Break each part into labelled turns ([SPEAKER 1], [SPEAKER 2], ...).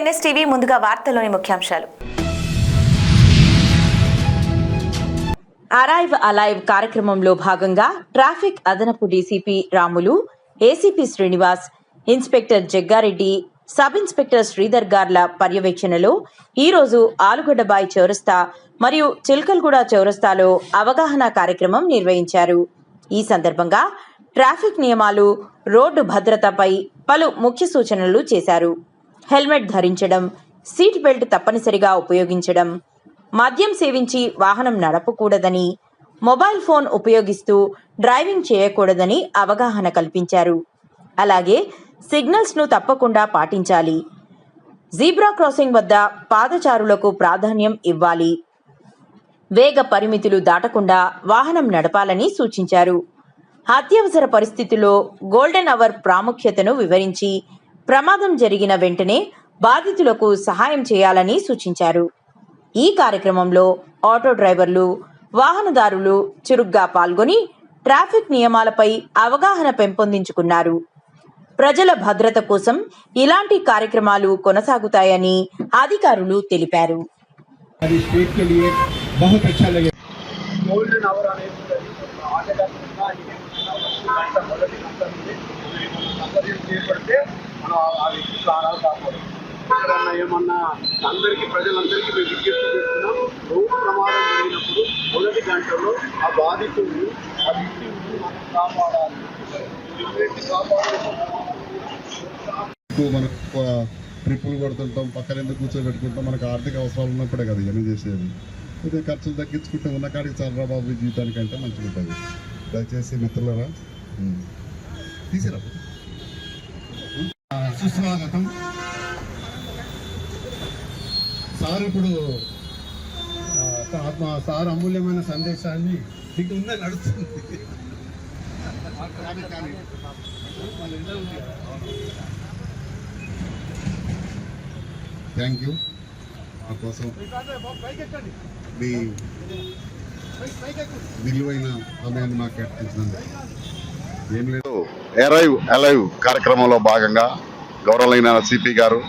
[SPEAKER 1] NSTV ముందుగా వార్తల్లోని ముఖ్యాంశాలు.
[SPEAKER 2] అరైవ్ అలైవ్ కార్యక్రమంలో భాగంగా ట్రాఫిక్ అదనపు DCP Ramulu, ACP Srinivas, inspector Jaggareddy, sub inspector Sridhar గార్ల పర్యవేక్షణలో ఈరోజు ఆలుగడ్డబాయ్ చౌరస్తా మరియు చిల్కల్గూడ చౌరస్తాలో అవగాహన కార్యక్రమం నిర్వహించారు. ఈ సందర్భంగా ట్రాఫిక్ నియమాలు, రోడ్డు భద్రతపై పలు ముఖ్య సూచనలు చేశారు. హెల్మెట్ ధరించడం, సీట్ బెల్ట్ తప్పనిసరిగా ఉపయోగించడం, మద్యం సేవించి వాహనం నడపకూడదని, మొబైల్ ఫోన్ ఉపయోగిస్తూ డ్రైవింగ్ చేయకూడదని అవగాహన కల్పించారు. అలాగే సిగ్నల్స్ను తప్పకుండా పాటించాలి. జీబ్రా క్రాసింగ్ వద్ద పాదచారులకు ప్రాధాన్యం ఇవ్వాలి. వేగ పరిమితులు దాటకుండా వాహనం నడపాలని సూచించారు. అత్యవసర పరిస్థితుల్లో గోల్డెన్ అవర్ ప్రాముఖ్యతను వివరించి ప్రమాదం జరిగిన వెంటనే బాధితులకు సహాయం చేయాలని సూచించారు. ఈ కార్యక్రమంలో ఆటో డ్రైవర్లు, వాహనదారులు చురుగ్గా పాల్గొని ట్రాఫిక్ నియమాలపై అవగాహన పెంపొందించుకున్నారు. ప్రజల భద్రత కోసం ఇలాంటి కార్యక్రమాలు కొనసాగుతాయని అధికారులు తెలిపారు.
[SPEAKER 3] ఏమన్నా అందరికీ ప్రజలందరికీ మేము విజ్ఞప్తి చేస్తున్నాం. రోడ్డు ప్రమాదం జరిగినప్పుడు మొదటి గంటలో ఆ బాధితుడిని ఆ వ్యక్తిని మనం కాపాడాలి.
[SPEAKER 4] మనకు ట్రిప్పులు కొడుతుంటాం, పక్కన ఎందుకు కూర్చోబెట్టుకుంటాం, మనకు ఆర్థిక అవసరాలు ఉన్నప్పుడే కదా ఇవన్నీ చేసేది. కొద్దిగా ఖర్చులు తగ్గించుకుంటే ఉన్న కాడికి చాలా బాబు జీవితానికంటే మంచిగా ఉంటుంది. దయచేసి మిత్రులరా తీసిరా సుస్వాగతం. సార్ ఇప్పుడు సార్ అమూల్యమైన సందేశాన్ని ఇటు ఉందని నడుస్తుంది. Thank you. మా కోసం మీ విలువైన సమయాన్ని మాకు కేటాయించినందుకు. ఏం లేదు, అరైవ్ అలైవ్ కార్యక్రమంలో భాగంగా గౌరవనీయ సిపి గారు,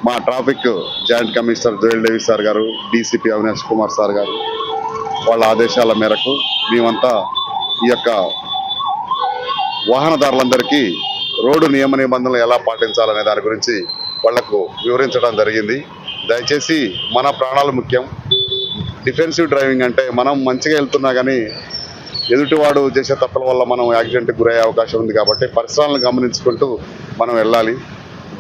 [SPEAKER 4] మా traffic joint commissioner Joel Davis sir గారు, డీసీపీ అవినాష్ కుమార్ సార్ గారు వాళ్ళ ఆదేశాల మేరకు మేమంతా ఈ యొక్క వాహనదారులందరికీ రోడ్డు నియమ నిబంధనలు ఎలా పాటించాలనే దాని గురించి వాళ్లకు వివరించడం జరిగింది. దయచేసి మన ప్రాణాలు ముఖ్యం. డిఫెన్సివ్ డ్రైవింగ్ అంటే మనం మంచిగా వెళ్తున్నా కానీ ఎదుటివాడు చేసే తప్పుల వల్ల మనం యాక్సిడెంట్కి గురయ్యే అవకాశం ఉంది. కాబట్టి పరిసరాలను గమనించుకుంటూ మనం వెళ్ళాలి.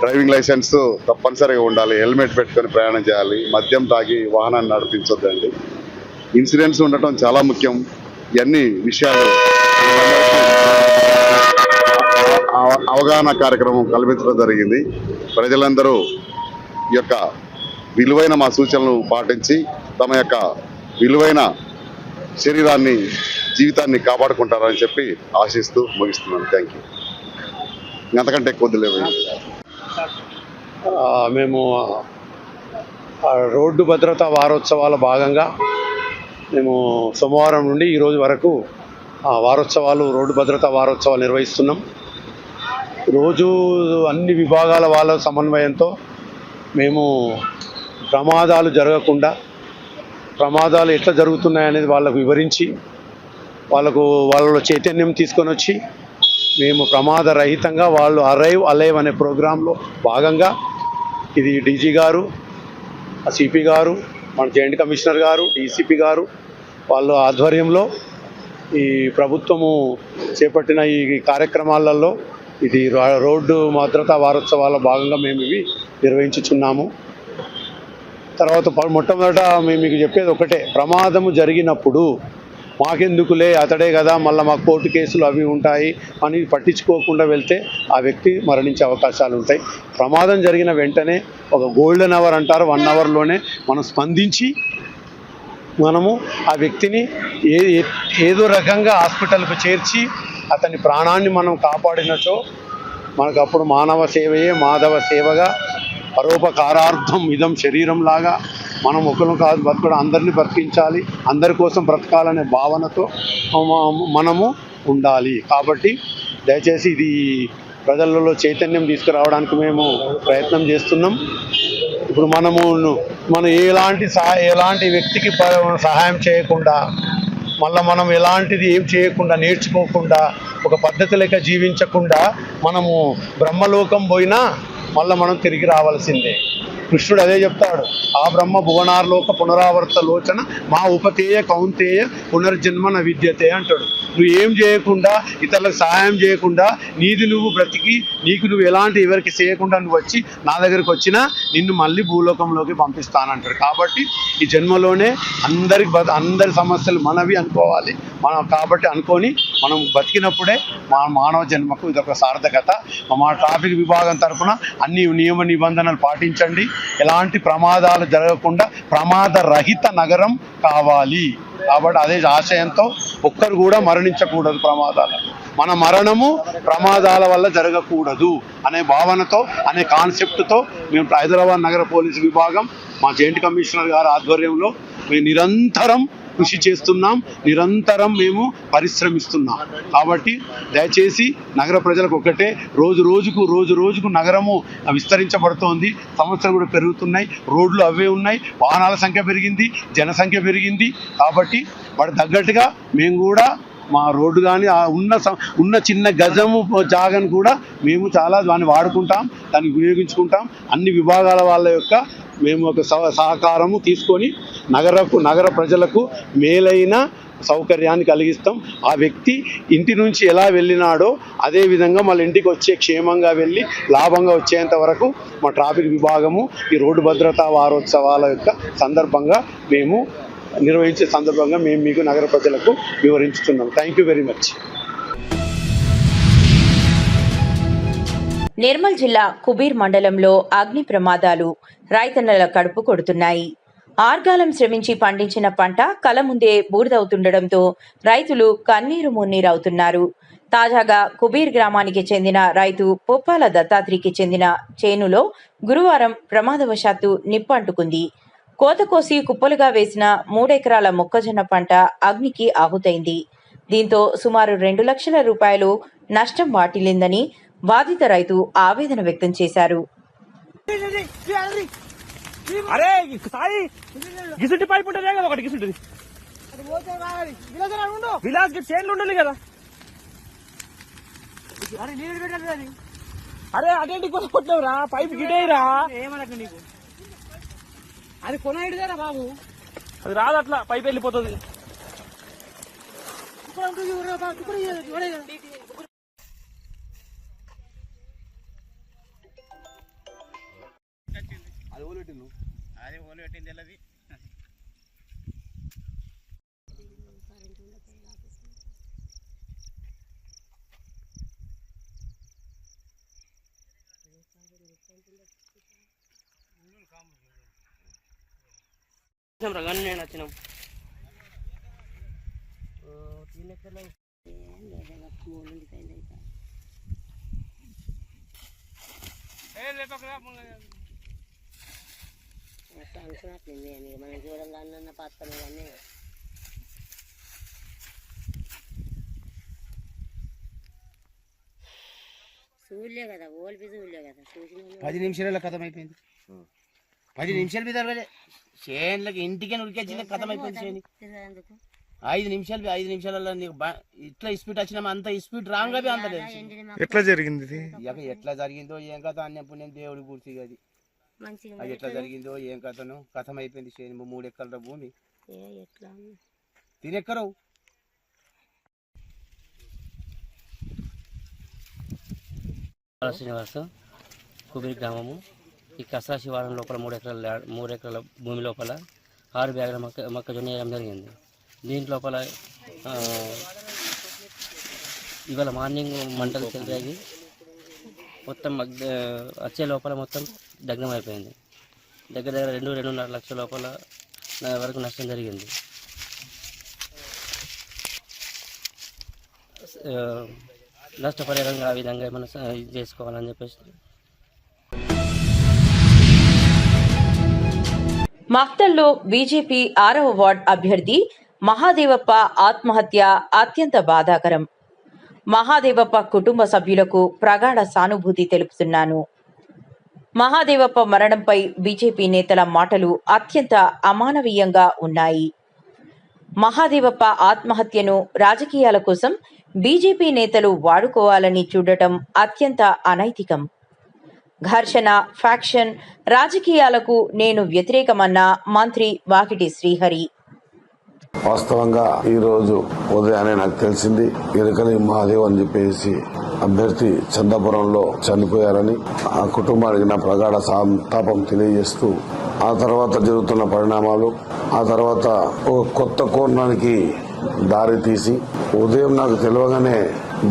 [SPEAKER 4] డ్రైవింగ్ లైసెన్స్ తప్పనిసరిగా ఉండాలి. హెల్మెట్ పెట్టుకొని ప్రయాణం చేయాలి. మద్యం తాగి వాహనాన్ని నడిపించొద్దండి. ఇన్సూరెన్స్ ఉండటం చాలా ముఖ్యం. ఇవన్నీ విషయాలు అవగాహన కార్యక్రమం కల్పించడం జరిగింది. ప్రజలందరూ ఈ యొక్క విలువైన మా సూచనలు పాటించి తమ యొక్క విలువైన శరీరాన్ని, జీవితాన్ని కాపాడుకుంటారని చెప్పి ఆశిస్తూ ముగిస్తున్నాను. Thank you. అంతకంటే ఎక్కువ వదిలేవు.
[SPEAKER 3] మేము రోడ్డు భద్రతా వారోత్సవాల భాగంగా మేము సోమవారం నుండి ఈరోజు వరకు వారోత్సవాలు, రోడ్డు భద్రతా వారోత్సవాలు నిర్వహిస్తున్నాం. రోజు అన్ని విభాగాల వాళ్ళ సమన్వయంతో మేము ప్రమాదాలు జరగకుండా, ప్రమాదాలు ఎట్లా జరుగుతున్నాయనేది వాళ్ళకు వివరించి వాళ్ళలో చైతన్యం తీసుకొని వచ్చి మేము ప్రమాద రహితంగా వాళ్ళు అరైవ్ అలైవ్ అనే ప్రోగ్రాంలో భాగంగా ఇది డీజీ గారు, సిపి గారు, మన జాయింట్ కమిషనర్ గారు, డీసీపీ గారు వాళ్ళ ఆధ్వర్యంలో ఈ ప్రభుత్వము చేపట్టిన ఈ కార్యక్రమాలలో ఇది రోడ్డు భద్రతా వారోత్సవాల భాగంగా మేము ఇవి నిర్వహించుచున్నాము. తర్వాత మొట్టమొదట మేము మీకు చెప్పేది ఒకటే, ప్రమాదము జరిగినప్పుడు మాకెందుకులే అతడే కదా మళ్ళీ మాకు కోర్టు కేసులు అవి ఉంటాయి అని పట్టించుకోకుండా వెళ్తే ఆ వ్యక్తి మరణించే అవకాశాలు ఉంటాయి. ప్రమాదం జరిగిన వెంటనే ఒక గోల్డెన్ అవర్ అంటారు, 1 అవర్లోనే మనం స్పందించి మనము ఆ వ్యక్తిని ఏదో రకంగా హాస్పిటల్కు చేర్చి అతని ప్రాణాన్ని మనం కాపాడినచో మనకు అప్పుడు మానవ సేవయే మాధవ సేవగా పరోపకారార్థం ఇదం శరీరం లాగా మనం ఒకరు కాదు బతకడం, అందరినీ బ్రతికించాలి, అందరి కోసం బ్రతకాలనే భావనతో మనము ఉండాలి. కాబట్టి దయచేసి ఇది ప్రజలలో చైతన్యం తీసుకురావడానికి మేము ప్రయత్నం చేస్తున్నాం. ఇప్పుడు మనం ఎలాంటి వ్యక్తికి సహాయం చేయకుండా, మళ్ళీ మనం ఎలాంటిది ఏం చేయకుండా, నేర్చుకోకుండా, ఒక పద్ధతి లెక్క జీవించకుండా మనము బ్రహ్మలోకం పోయినా మళ్ళీ మనం తిరిగి రావాల్సిందే. కృష్ణుడు అదే చెప్తాడు, ఆ బ్రహ్మ భువనార్లోక పునరావర్త లోచన మా ఉపతేయ కౌంతేయ పునర్జన్మ న విద్యతే అంటాడు. నువ్వు ఏం చేయకుండా, ఇతరులకు సహాయం చేయకుండా, నీది నువ్వు బ్రతికి నీకు నువ్వు ఎవరికి చేయకుండా నువ్వు వచ్చి నా దగ్గరికి వచ్చినా నిన్ను మళ్ళీ భూలోకంలోకి పంపిస్తానంటాడు. కాబట్టి ఈ జన్మలోనే అందరి సమస్యలు మనవి అనుకోవాలి. కాబట్టి అనుకొని మనం బతికినప్పుడే మానవ జన్మకు ఇదొక సార్థకత. మా ట్రాఫిక్ విభాగం తరఫున అన్ని నియమ నిబంధనలు పాటించండి. ఎలాంటి ప్రమాదాలు జరగకుండా ప్రమాద రహిత నగరం కావాలి. కాబట్టి అదే ఆశయంతో ఒక్కరు కూడా మరణించకూడదు ప్రమాదాలు. మన మరణము ప్రమాదాల వల్ల జరగకూడదు అనే భావనతో, అనే కాన్సెప్ట్తో మేము హైదరాబాద్ నగర పోలీసు విభాగం మా జాయింట్ కమిషనర్ గారి ఆధ్వర్యంలో మేము నిరంతరం కృషి చేస్తున్నాం, నిరంతరం మేము పరిశ్రమిస్తున్నాం. కాబట్టి దయచేసి నగర ప్రజలకు ఒకటే, రోజు రోజుకు నగరము విస్తరించబడుతోంది, సమస్యలు కూడా పెరుగుతున్నాయి, రోడ్లు అవే ఉన్నాయి, వాహనాల సంఖ్య పెరిగింది, జనసంఖ్య పెరిగింది. కాబట్టి వాటి తగ్గట్టుగా మేము కూడా మా రోడ్డు కానీ ఉన్న చిన్న గజము జాగను కూడా మేము చాలా దాన్ని వాడుకుంటాం, దాన్ని వినియోగించుకుంటాం. అన్ని విభాగాల వాళ్ళ యొక్క మేము ఒక సహకారము తీసుకొని నగర ప్రజలకు మేలైన సౌకర్యాన్ని కలిగిస్తాం. ఆ వ్యక్తి ఇంటి నుంచి ఎలా వెళ్ళినాడో అదే విధంగా మళ్ళీ ఇంటికి వచ్చే క్షేమంగా వెళ్ళి లాభంగా వచ్చేంత వరకు మా ట్రాఫిక్ విభాగము ఈ రోడ్డు భద్రతా వారోత్సవాల యొక్క సందర్భంగా మేము నిర్వహించే సందర్భంగా మేము మీకు నగర ప్రజలకు వివరించుతున్నాం. Thank you very much.
[SPEAKER 2] Nirmal జిల్లా కుబీర్ మండలంలో అగ్ని ప్రమాదాలు రైతన్నల కడుపు కొడుతున్నాయి. ఆర్గాలం శ్రమించి పండించిన పంట కళ్ళ ముందే బూడిదవుతుండటంతో రైతులు కన్నీరు మున్నీరవుతున్నారు. తాజాగా కుబీర్ గ్రామానికి చెందిన రైతు పొప్పాల దత్తాత్రికి చెందిన చేనులో గురువారం ప్రమాదవశాత్తు నిప్పంటుకుంది. కోత కోసి కుప్పలుగా వేసిన 3 ఎకరాల మొక్కజొన్న పంట అగ్నికి ఆహుతైంది. దీంతో సుమారు 2 లక్షల రూపాయలు నష్టం వాటిల్లిందని బాధిత రైతు ఆవేదన వ్యక్తం చేశారు.
[SPEAKER 5] అది కొనైడుదేరా బాబు, అది రాదు, అట్లా పైపు వెళ్ళిపోతుంది. అది ఓలు పెట్టింది వెళ్ళది. నేను వచ్చినాం
[SPEAKER 6] మనం చూడంగా అన్న పాత్ర చూడలే కదా, ఓల్పి చూడలే కదా,
[SPEAKER 5] 10 నిమిషాల కథం అయిపోయింది. 10 నిమిషాల మీద చేనులకి ఇంటికే ఉరికొచ్చింది, కథం అయిపోయింది. చేని 5 నిమిషాలలో ఇట్లా స్పీడ్ వచ్చినా అంత స్పీడ్ రాంగ్ అవి అంత లేదు.
[SPEAKER 7] ఎట్లా జరిగింది?
[SPEAKER 5] ఎట్లా జరిగిందో ఏం కథ అన్న పుణ్యం దేవుడి గుర్తి అది. అది ఎట్లా జరిగిందో ఏం కథను, కథం అయిపోయింది. చేను 3 ఎకరాల భూమి తినెక్కరవు.
[SPEAKER 8] శ్రీనివాస్, కుబీర్ గ్రామము. ఈ కసరా శివాలయం లోపల 3 ఎకరాల భూమి లోపల 6 బ్యాగుల మొక్కజొన్న వేయడం జరిగింది. దీంట్లోపల ఇవాళ మార్నింగ్ మంటలు చెలరేగి మొత్తం వచ్చే లోపల మొత్తం దగ్నం అయిపోయింది. దగ్గర 2-2.5 లక్షల లోపల వరకు నష్టం జరిగింది. నష్టపరిహారంగా ఆ విధంగా ఏమైనా ఇది చేసుకోవాలని చెప్పేసి.
[SPEAKER 2] మక్తల్లో బీజేపీ 6వ వార్డ్ అభ్యర్థి మహాదేవప్ప ఆత్మహత్య అత్యంత బాధాకరం. మహాదేవప్ప కుటుంబ సభ్యులకు ప్రగాఢ సానుభూతి తెలుపుతున్నాను. మహాదేవప్ప మరణంపై బీజేపీ నేతల మాటలు అత్యంత అమానవీయంగా ఉన్నాయి. మహాదేవప్ప ఆత్మహత్యను రాజకీయాల కోసం బీజేపీ నేతలు వాడుకోవాలని చూడటం అత్యంత అనైతికం. ఘర్షణ, ఫ్యాక్షన్ రాజకీయాలకు నేను వ్యతిరేకమన్న మంత్రి వాకిటి శ్రీహరి.
[SPEAKER 7] వాస్తవంగా ఈ రోజు ఉదయాన్నే నాకు తెలిసింది ఎరుకలి మహాదేవ్ అని చెప్పేసి అభ్యర్థి చందాపురంలో చనిపోయారని. ఆ కుటుంబానికి నా ప్రగాఢ సంతాపం తెలియజేస్తూ ఆ తర్వాత జరుగుతున్న పరిణామాలు, ఆ తర్వాత ఒక కొత్త కోణానికి దారి తీసి ఉదయం నాకు తెలియగానే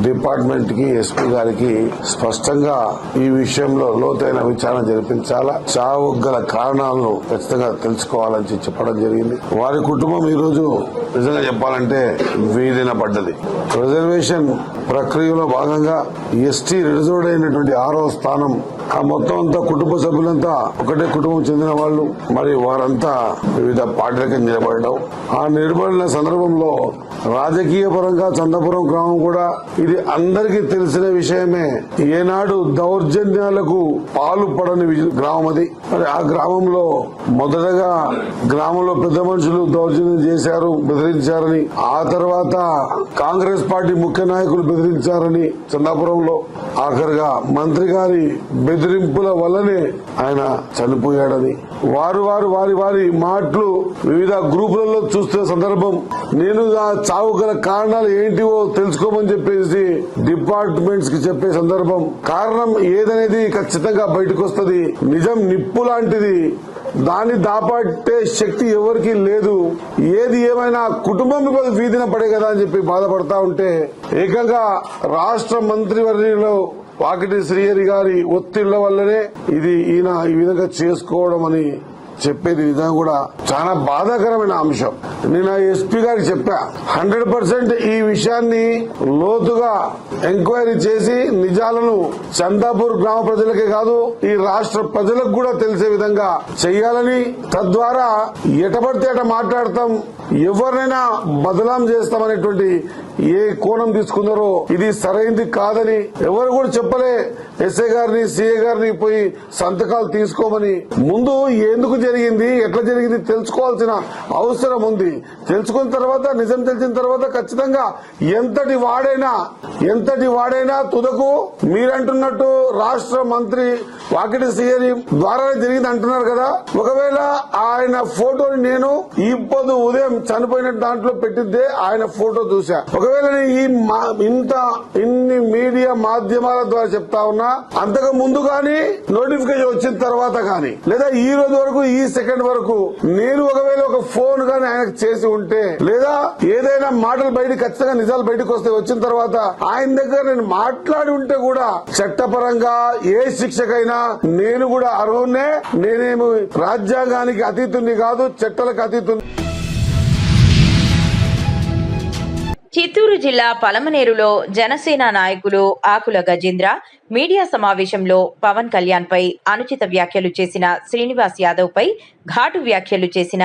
[SPEAKER 7] డిపార్ట్మెంట్ కి, ఎస్పీ గారికి స్పష్టంగా ఈ విషయంలో లోతైన విచారణ జరిపించాలా, చావు గల కారణాలను ఖచ్చితంగా తెలుసుకోవాలని చెప్పడం జరిగింది. వారి కుటుంబం ఈ రోజు నిజంగా చెప్పాలంటే వీధిన పడ్డది. రిజర్వేషన్ ప్రక్రియలో భాగంగా ఎస్టీ రిజర్వ్డ్ అయినటువంటి 6వ స్థానం, ఆ మొత్తం అంతా కుటుంబ సభ్యులంతా ఒకటే కుటుంబం చెందిన వాళ్ళు, మరి వారంతా వివిధ పార్టీలకి నిలబడడం. ఆ నిలబడిన సందర్భంలో రాజకీయ పరంగా చందాపురం గ్రామం కూడా ఇది అందరికీ తెలిసిన విషయమే. ఏనాడు దౌర్జన్యాలకు పాల్పడని గ్రామం అది. మరి ఆ గ్రామంలో మొదటగా గ్రామంలో పెద్ద మనుషులు దౌర్జన్యం చేశారు, బెదిరించారని, ఆ తర్వాత కాంగ్రెస్ పార్టీ ముఖ్య నాయకులు బెదిరించారని చందాపురంలో, ఆఖరిగా మంత్రి గారి బెదిరింపుల వల్లనే ఆయన చనిపోయాడని వారి మాటలు వివిధ గ్రూపులలో చూస్తున్న సందర్భం. నేను ఆ చావు గల కారణాలు ఏంటివో తెలుసుకోమని చెప్పేసి డిపార్ట్మెంట్స్ కి చెప్పే సందర్భం. కారణం ఏదనేది ఖచ్చితంగా బయటకు వస్తుంది. నిజం నిప్పు లాంటిది, దాన్ని దాపట్టే శక్తి ఎవరికి లేదు. ఏది ఏమైనా కుటుంబం వీధిన పడే కదా అని చెప్పి బాధపడతా ఉంటే ఏకంగా రాష్ట్ర మంత్రివర్యులు వాకిటి శ్రీహరి గారి ఒత్తిళ్ల వల్లనే ఈయన ఈ విధంగా చేసుకోవడం అని చెప్పేది నిజంగా కూడా చాలా బాధాకరమైన అంశం. నేను ఎస్పీ గారికి చెప్పా, 100% ఈ విషయాన్ని లోతుగా ఎంక్వైరీ చేసి నిజాలను చందాపూర్ గ్రామ ప్రజలకే కాదు ఈ రాష్ట్ర ప్రజలకు కూడా తెలిసే విధంగా చేయాలని, తద్వారా ఎటపడితే అట మాట్లాడతాం, ఎవరినైనా బదలాం చేస్తామనేటువంటి ఏ కోణం తీసుకున్నారో ఇది సరైంది కాదని ఎవరు కూడా చెప్పలే. ఎస్ఐ గారిని, సిఐ గారిని పోయి సంతకాలు తీసుకోమని. ముందు ఎందుకు జరిగింది, ఎట్లా జరిగింది తెలుసుకోవాల్సిన అవసరం ఉంది. తెలుసుకున్న తర్వాత, నిజం తెలిసిన తర్వాత ఖచ్చితంగా ఎంతటి వాడైనా తుదకు మీరంటున్నట్టు రాష్ట్ర మంత్రి వాకిటి శ్రీహరి ద్వారానే జరిగింది అంటున్నారు కదా. ఒకవేళ ఆయన ఫోటోని నేను ఇప్పుడు ఉదయం చనిపోయిన దాంట్లో పెట్టిద్దే ఆయన ఫోటో చూసా. ఒకవేళ ఇన్ని మీడియా మాధ్యమాల ద్వారా చెప్తా ఉన్నా, అంతకు ముందు గానీ నోటిఫికేషన్ వచ్చిన తర్వాత గానీ, లేదా ఈ రోజు వరకు, ఈ సెకండ్ వరకు నేను ఒకవేళ ఒక ఫోన్ గానీ ఆయనకు చేసి ఉంటే, లేదా ఏదైనా మాటలు బయటకు ఖచ్చితంగా నిజాలు బయటకు వస్తే వచ్చిన తర్వాత ఆయన దగ్గర నేను మాట్లాడి ఉంటే కూడా చట్టపరంగా ఏ శిక్షకైనా నేను కూడా అర్హున్నే. నేనేమి రాజ్యాంగానికి అతీతుని కాదు, చట్టాలకు అతీతుని.
[SPEAKER 2] చిత్తూరు జిల్లా పలమనేరులో జనసేన నాయకులు ఆకుల గజేంద్ర మీడియా సమావేశంలో పవన్ కళ్యాణ్ పై అనుచిత వ్యాఖ్యలు చేసిన శ్రీనివాస్ యాదవ్ పై ఘాటు వ్యాఖ్యలు చేసిన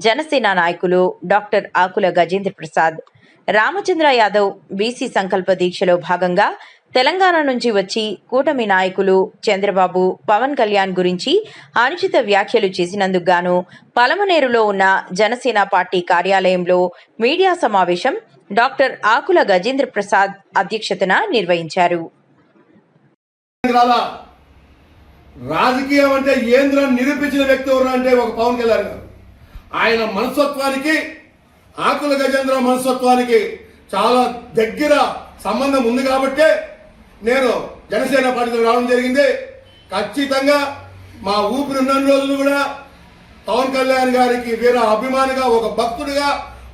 [SPEAKER 2] జనసేన నాయకులు డాక్టర్ ఆకుల గజేంద్ర ప్రసాద్. రామచంద్ర యాదవ్ బీసీ సంకల్ప దీక్షలో భాగంగా తెలంగాణ నుంచి వచ్చి కూటమి నాయకులు చంద్రబాబు, పవన్ కళ్యాణ్ గురించి అనుచిత వ్యాఖ్యలు చేసినందుకు గాను పలమనేరులో ఉన్న జనసేన పార్టీ కార్యాలయంలో మీడియా సమావేశం డాక్టర్ ఆకుల గజేంద్ర ప్రసాద్ అధ్యక్షతన నిర్వహించారు.
[SPEAKER 9] రాజకీయం అంటే ఏంద్రని నిరూపించిన వ్యక్తి ఎవరు అంటే ఒక పవన్ కళ్యాణ్ గారు. ఆయన మనస్తత్వానికి, ఆకుల గజేంద్ర మనస్తత్వానికి చాలా దగ్గర సంబంధం ఉంది కాబట్టే నేను జనసేన పార్టీలో రావడం జరిగింది. ఖచ్చితంగా మా ఊపిరి ఉన్న రోజులు కూడా పవన్ కళ్యాణ్ గారికి వీర అభిమానిగా, ఒక భక్తుడిగా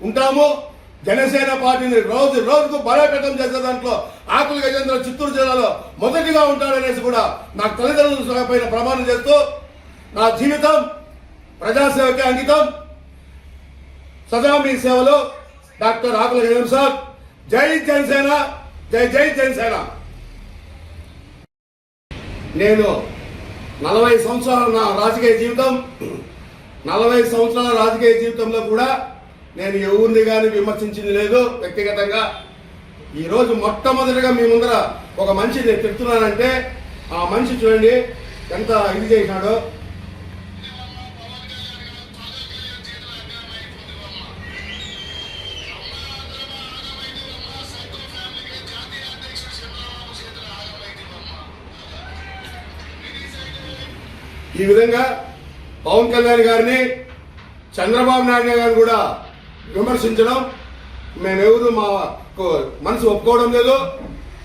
[SPEAKER 9] ఉంటాము. జనసేన పార్టీని రోజుకు బలోపేతం చేసే దాంట్లో ఆకుల గజేంద్ర చిత్తూరు జిల్లాలో మొదటిగా ఉంటాడనేసి కూడా నాకు తల్లిదండ్రుల పైన ప్రమాణం చేస్తూ నా జీవితం ప్రజాసేవకే అంకితం. సదా మీ సేవలో డాక్టర్ ఆకుల గజేంద్ర సార్. జై జనసేన, జై జై జనసేన. నేను 40 సంవత్సరాల నా రాజకీయ జీవితం, 40 సంవత్సరాల రాజకీయ జీవితంలో కూడా నేను ఎవరిని కానీ విమర్శించింది లేదు. వ్యక్తిగతంగా ఈరోజు మొట్టమొదటిగా మీ ముందర ఒక మనిషిని తిడుతున్నానంటే ఆ మనిషి చూడండి ఎంత ఇది చేసినాడో. ఈ విధంగా పవన్ కళ్యాణ్ గారిని చంద్రబాబు నాయుడు గారిని కూడా విమర్శించడం మేమెవరు మా మనసు ఒప్పుకోవడం లేదు.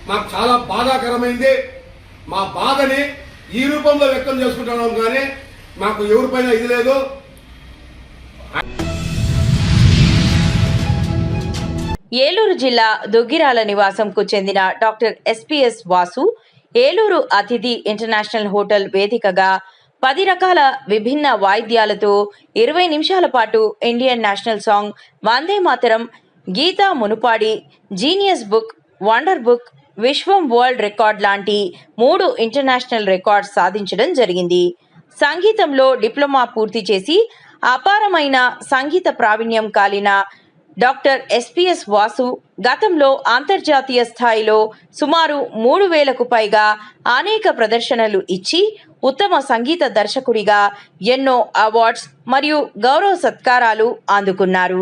[SPEAKER 9] మాకు చాలా బాధాకరమైంది. మా బాధని ఈ రూపంలో వ్యక్తం చేసుకుంటున్నాం, కానీ మాకు ఎవరిపైన ఇది లేదు.
[SPEAKER 2] ఏలూరు జిల్లా దుగ్గిరాల నివాసంకు చెందిన డాక్టర్ ఎస్పీఎస్ వాసు ఏలూరు అతిథి ఇంటర్నేషనల్ హోటల్ వేదికగా 10 రకాల విభిన్న వాయిద్యాలతో 20 నిమిషాల పాటు Indian national song Vande Mataram, గీతా మునుపాడి, జీనియస్ బుక్, వండర్ బుక్, విశ్వం వరల్డ్ రికార్డ్ లాంటి 3 ఇంటర్నేషనల్ రికార్డ్స్ సాధించడం జరిగింది. సంగీతంలో డిప్లొమా పూర్తి చేసి అపారమైన సంగీత ప్రావీణ్యం కాలిన డాక్టర్ ఎస్పీఎస్ వాసు గతంలో అంతర్జాతీయ స్థాయిలో సుమారు 3,000కు పైగా అనేక ప్రదర్శనలు ఇచ్చి ఉత్తమ సంగీత దర్శకుడిగా ఎన్నో అవార్డ్స్ మరియు గౌరవ సత్కారాలు అందుకున్నారు.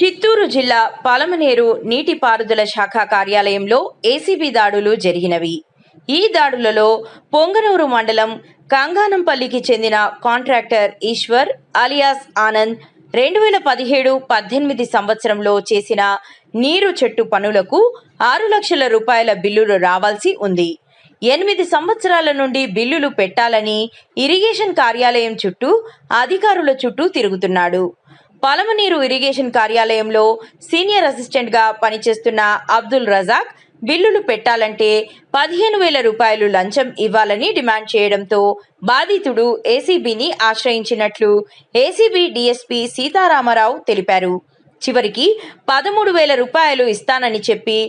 [SPEAKER 2] చిత్తూరు జిల్లా పలమనేరు నీటిపారుదల శాఖ కార్యాలయంలో ఏసీబీ దాడులు జరిగినవి. ఈ దాడులలో పొంగనూరు మండలం కంగానంపల్లికి చెందిన కాంట్రాక్టర్ ఈశ్వర్ అలియాస్ ఆనంద్ 2017-18 సంవత్సరంలో చేసిన నీరు చెట్టు పనులకు 6 లక్షల రూపాయల బిల్లులు రావాల్సి ఉంది. 8 సంవత్సరాల నుండి బిల్లులు పెట్టాలని ఇరిగేషన్ కార్యాలయం చుట్టూ అధికారుల చుట్టూ తిరుగుతున్నాడు. పలమనేరు ఇరిగేషన్ కార్యాలయంలో సీనియర్ అసిస్టెంట్గా పనిచేస్తున్న అబ్దుల్ రజాక్ బిల్లులు పెట్టాలంటే 15,000 రూపాయలు లంచం ఇవ్వాలని డిమాండ్ చేయడంతో బాధితుడు ఏసీబీని ఆశ్రయించినట్లు ఏసీబీ డీఎస్పీ సీతారామరావు తెలిపారు. చివరికి 13,000 రూపాయలు ఇస్తానని చెప్పి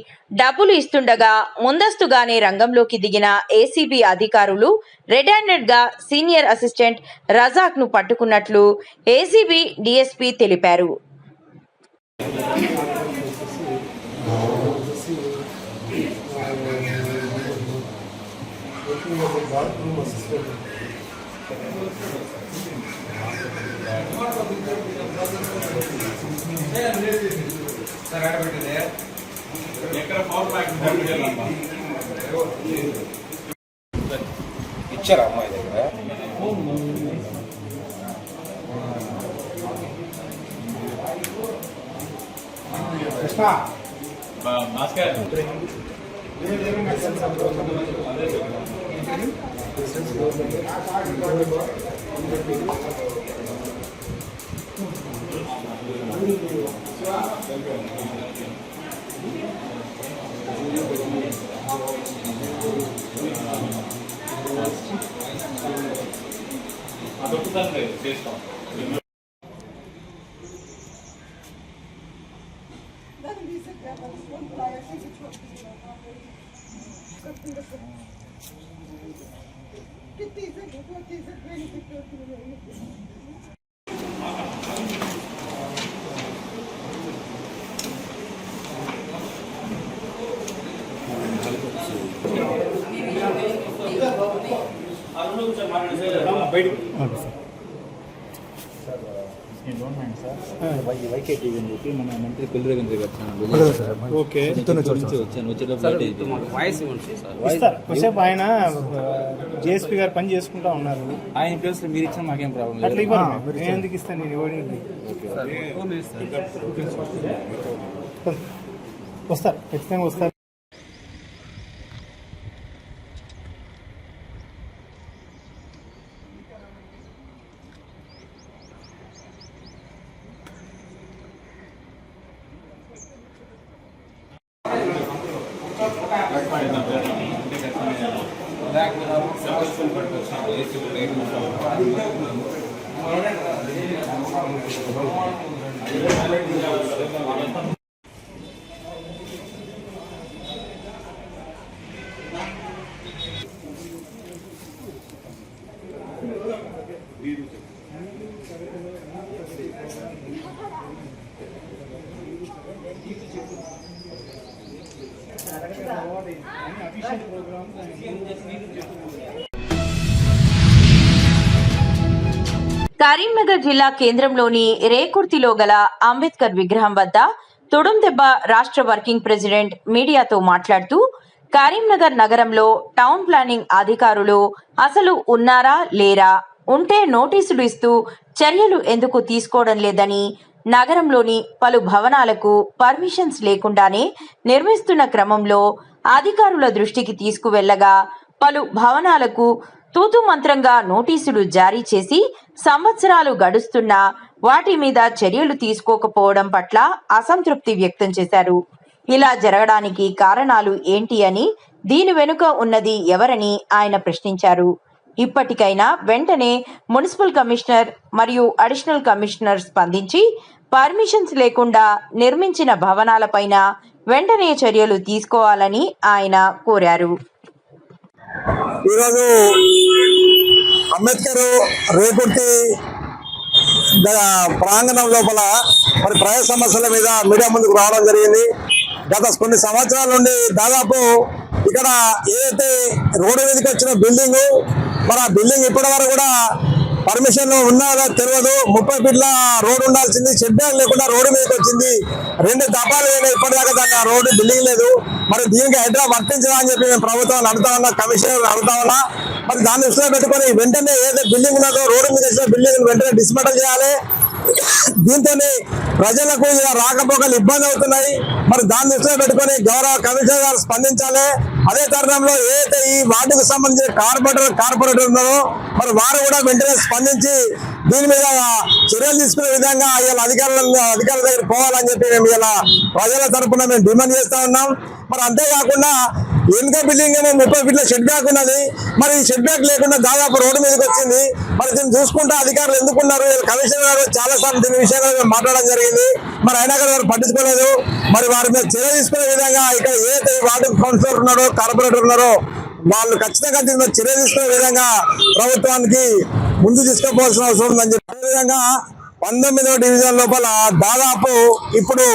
[SPEAKER 2] డబ్బులు ఇస్తుండగా ముందస్తుగానే రంగంలోకి దిగిన ఏసీబీ అధికారులు రెడ్ హ్యాండెడ్గా సీనియర్ అసిస్టెంట్ రజాక్ను పట్టుకున్నట్లు ఏసీబీ డీఎస్పీ తెలిపారు.
[SPEAKER 10] ఇచ్చారా అమ్మాయి దగ్గర వైకేటీ అని చెప్పి మన మంత్రి కొల్లిరేగన్ దగ్గర వచ్చాను. ఆయన జేఎస్పీ గారు పని చేసుకుంటా ఉన్నారు. ఆయన ప్లేస్ మీరు ఇచ్చిన మాకేం ప్రాబ్లం అట్లా ఇవ్వాలి. నేను ఎందుకు ఇస్తాను? నేను వస్తారు, ఖచ్చితంగా వస్తారు.
[SPEAKER 2] కరీంనగర్ జిల్లా కేంద్రంలోని రేకుర్తిలో గల అంబేద్కర్ విగ్రహం వద్ద తుడుందెబ్బ రాష్ట్ర వర్కింగ్ ప్రెసిడెంట్ మీడియాతో మాట్లాడుతూ కరీంనగర్ నగరంలో టౌన్ ప్లానింగ్ అధికారులు అసలు ఉన్నారా లేరా, ఉంటే నోటీసులు ఇస్తూ చర్యలు ఎందుకు తీసుకోవడం లేదని, నగరంలోని పలు భవనాలకు పర్మిషన్స్ లేకుండానే నిర్మిస్తున్న క్రమంలో అధికారుల దృష్టికి తీసుకువెళ్లగా పలు భవనాలకు తూతు మంత్రంగా నోటీసులు జారీ చేసి సంవత్సరాలు గడుస్తున్నా వాటి మీద చర్యలు తీసుకోకపోవడం పట్ల అసంతృప్తి వ్యక్తం చేశారు. ఇలా జరగడానికి కారణాలు ఏంటి అని, దీని వెనుక ఉన్నది ఎవరని ఆయన ప్రశ్నించారు. ఇప్పటికైనా వెంటనే మున్సిపల్ కమిషనర్ మరియు అడిషనల్ కమిషనర్ స్పందించి పర్మిషన్స్ లేకుండా నిర్మించిన భవనాలపైన వెంటనే చర్యలు తీసుకోవాలని ఆయన కోరారు.
[SPEAKER 11] ఈరోజు అంబేద్కర్ రేకుర్తి ప్రాంగణం లోపల మరి ప్రజా సమస్యల మీద మీడియా ముందుకు రావడం జరిగింది. గత కొన్ని సంవత్సరాల నుండి దాదాపు ఇక్కడ ఏదైతే రోడ్డు మీదకి వచ్చిన బిల్డింగ్, మరి ఆ బిల్డింగ్ ఇప్పటి వరకు కూడా పర్మిషన్ ఉన్నదో తెలియదు. 30 ఫీట్ల రోడ్ ఉండాల్సింది, షెడ్ బ్యాగ్ లేకుండా రోడ్డు మీదకి వచ్చింది. 2 దఫాలు ఇప్పటిదాకా దాన్ని ఆ రోడ్డు బిల్డింగ్ లేదు. మరి దీనికి హైడ్రా వర్తించదా అని చెప్పి మేము ప్రభుత్వాన్ని అడుగుతా ఉన్నా, కమిషనర్ అడుగుతా ఉన్నా. మరి దాన్ని దృష్టిలో పెట్టుకొని వెంటనే ఏదైతే బిల్డింగ్ ఉన్నదో రోడ్డు మీద వచ్చిన బిల్డింగ్ వెంటనే డిస్మెంటల్ చేయాలి. దీంతోనే ప్రజలకు ఇలా రాకపోకలు ఇబ్బంది అవుతున్నాయి. మరి దాన్ని దృష్టిలో పెట్టుకొని గౌరవ కమిషనర్ గారు స్పందించాలి. అదే తరుణంలో ఏదైతే ఈ వార్డుకు సంబంధించిన కార్పొరేటర్ ఉన్నారో మరి వారు కూడా వెంటనే స్పందించి దీని మీద చర్యలు తీసుకునే విధంగా ఇలా అధికారుల దగ్గర పోవాలని చెప్పి మేము ఇలా ప్రజల తరఫున మేము డిమాండ్ చేస్తా ఉన్నాం. మరి అంతేకాకుండా వెనుక బిల్డింగ్ ఏమో 30 ఫీట్ల షెడ్ బ్యాక్ ఉన్నది. మరి ఈ షెడ్ బ్యాక్ లేకుండా దాదాపు రోడ్డు మీదకి వచ్చింది. మరి దీన్ని చూసుకుంటా అధికారులు ఎందుకున్నారు? కమిషనర్ గారు చాలా సార్లు దీని విషయంలో మేము మాట్లాడడం జరిగింది. మరి అయినా కానీ వారు పట్టించుకోలేదు. మరి వారి మీద చర్య తీసుకునే విధంగా ఇక్కడ ఏదైతే వార్డు కౌన్సిలర్ ఉన్నారో కార్పొరేటర్ ఉన్నారో వాళ్ళు ఖచ్చితంగా దీని మీద చర్య తీసుకునే విధంగా ప్రభుత్వానికి ముందు తీసుకోవాల్సిన అవసరం ఉందని చెప్పి అదేవిధంగా 19వ డివిజన్ లోపల దాదాపు ఇప్పుడు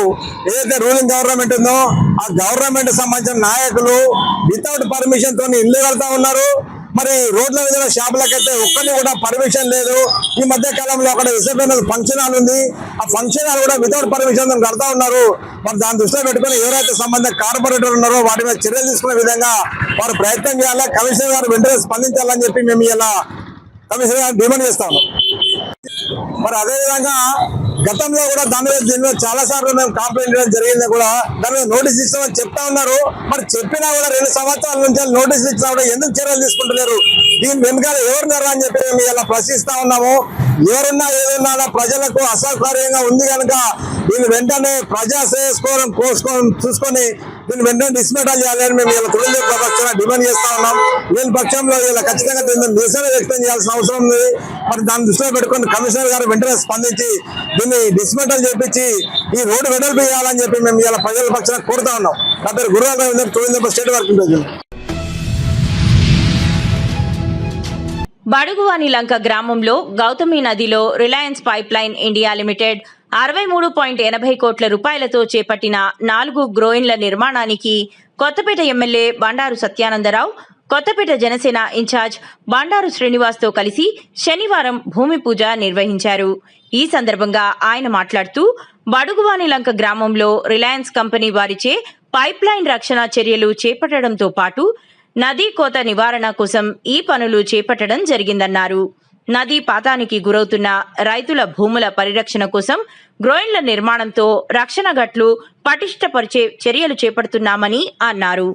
[SPEAKER 11] ఏదైతే రూలింగ్ గవర్నమెంట్ ఉందో ఆ గవర్నమెంట్ సంబంధించిన నాయకులు వితౌట్ పర్మిషన్ తోని ఇల్లు కడతా ఉన్నారు. మరి రోడ్ల మీద షాపులకైతే ఒక్కటి కూడా పర్మిషన్ లేదు. ఈ మధ్య కాలంలో అక్కడ ఎస్ఎఫ్ఎన్ఎల్ ఫంక్షన్ హాల్ ఉంది. ఆ ఫంక్షన్ హాల్ కూడా వితౌట్ పర్మిషన్ కడతా ఉన్నారు. మరి దాన్ని దృష్టిలో పెట్టుకుని ఎవరైతే సంబంధిత కార్పొరేటర్ ఉన్నారో వాటి మీద చర్యలు తీసుకునే విధంగా వారు ప్రయత్నం చేయాలి. కమిషనర్ గారు వెంటనే స్పందించాలని చెప్పి మేము ఇలా కమిషనర్ గారు డిమాండ్ చేస్తాము. మరి అదేవిధంగా గతంలో కూడా దీని మీద చాలా సార్లు మేము కంప్లైంట్ చేయడం జరిగింది. కూడా దాని మీద నోటీస్ ఇస్తామని చెప్తా ఉన్నారు. మరి చెప్పినా కూడా 2 సంవత్సరాల నుంచి నోటీసులు ఇచ్చినా కూడా ఎందుకు చర్యలు తీసుకుంటున్నారు? దీని వెనుకాల ఎవరున్నారా అని చెప్పి మేము ఇలా ప్రశ్నిస్తా ఉన్నాము. ఎవరున్నా ఏదున్నా ప్రజలకు అసౌకర్యంగా ఉంది కనుక దీన్ని వెంటనే ప్రజా శ్రేయస్కోరం చూసుకొని దీన్ని వెంటనే డిస్మెంటల్ చేయాలని మేము ఇలా తొలి పక్షాన డిమాండ్ చేస్తా ఉన్నాం. లేని పక్షంలో ఇలా ఖచ్చితంగా దీన్ని నిరసన వ్యక్తం చేయాల్సిన అవసరం ఉంది. మరి దాన్ని దృష్టిలో పెట్టుకుని కమిషనర్ గారు వెంటనే స్పందించి దీన్ని డిస్మెంటల్ చేపించి ఈ రోడ్డు వెడల్పు చేయాలని చెప్పి మేము ఇలా ప్రజల పక్షాన కోరుతా ఉన్నాం. నా పేరు గురువారం తొలి స్టేట్ వర్కింగ్ ప్రెసిడెంట్.
[SPEAKER 2] బడుగువాని లంక గ్రామంలో గౌతమి నదిలో Reliance pipe line India limited 63.80 కోట్ల రూపాయలతో చేపట్టిన 4 గ్రోయిన్ల నిర్మాణానికి కొత్తపేట ఎమ్మెల్యే బండారు సత్యానందరావు, కొత్తపేట జనసేన ఇన్ఛార్జ్ బండారు శ్రీనివాస్తో కలిసి శనివారం భూమి పూజ నిర్వహించారు. ఈ సందర్భంగా ఆయన మాట్లాడుతూ బడుగువాని లంక గ్రామంలో రిలయన్స్ కంపెనీ వారిచే పైప్ లైన్ రక్షణ చర్యలు చేపట్టడంతో పాటు నదీ కోత నివారణ కోసం ఈ పనులు చేపట్టడం జరిగిందన్నారు. నదీ పాతానికి గురవుతున్న రైతుల భూముల పరిరక్షణ కోసం గ్రోయిన్ల నిర్మాణంతో రక్షణ గట్లు పటిష్టపరిచే చర్యలు చేపడుతున్నామని అన్నారు.